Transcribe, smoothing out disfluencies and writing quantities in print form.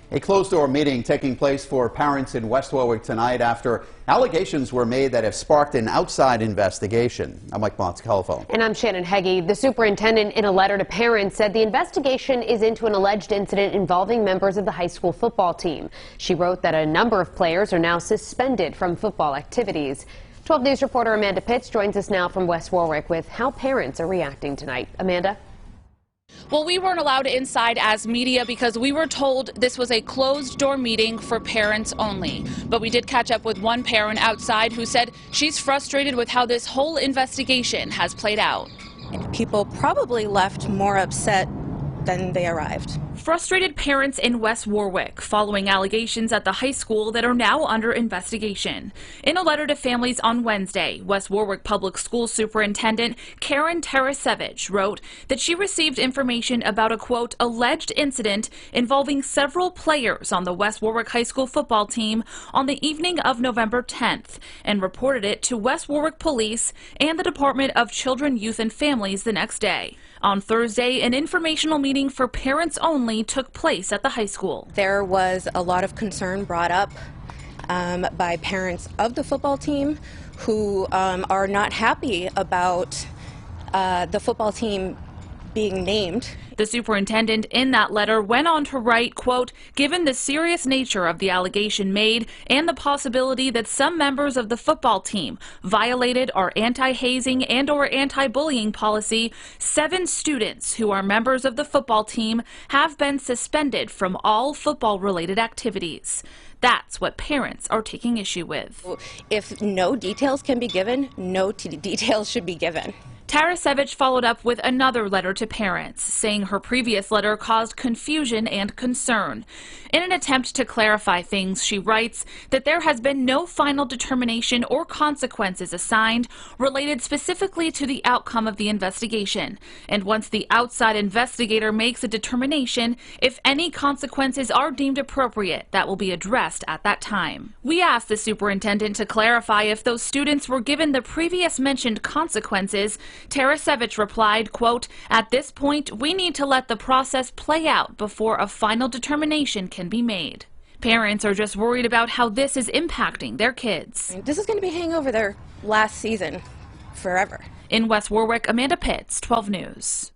A closed-door meeting taking place for parents in West Warwick tonight after allegations were made that have sparked an outside investigation. I'm Mike Mott's telephone. And I'm Shannon Heggie. The superintendent, in a letter to parents, said the investigation is into an alleged incident involving members of the high school football team. She wrote that a number of players are now suspended from football activities. 12 News reporter Amanda Pitts joins us now from West Warwick with how parents are reacting tonight. Amanda? Well, we weren't allowed inside as media because we were told this was a closed-door meeting for parents only. But we did catch up with one parent outside who said she's frustrated with how this whole investigation has played out. And people probably left more upset than they arrived. Frustrated parents in West Warwick following allegations at the high school that are now under investigation. In a letter to families on Wednesday, West Warwick Public School Superintendent Karen Tarasevich wrote that she received information about a, quote, alleged incident involving several players on the West Warwick High School football team on the evening of November 10th and reported it to West Warwick Police and the Department of Children, Youth and Families the next day. On Thursday, an informational meeting for parents only took place at the high school. There was a lot of concern brought up by parents of the football team who are not happy about the football team being named. The superintendent in that letter went on to write, quote, given the serious nature of the allegation made and the possibility that some members of the football team violated our anti-hazing and or anti-bullying policy, 7 students who are members of the football team have been suspended from all football-related activities. That's what parents are taking issue with. If no details can be given, no details should be given. Tarasevich followed up with another letter to parents, saying her previous letter caused confusion and concern. In an attempt to clarify things, she writes that there has been no final determination or consequences assigned related specifically to the outcome of the investigation. And once the outside investigator makes a determination, if any consequences are deemed appropriate, that will be addressed at that time. We asked the superintendent to clarify if those students were given the previous mentioned consequences. Tarasevich replied, quote, at this point, we need to let the process play out before a final determination can be made. Parents are just worried about how this is impacting their kids. This is going to be hanging over their last season forever. In West Warwick, Amanda Pitts, 12 News.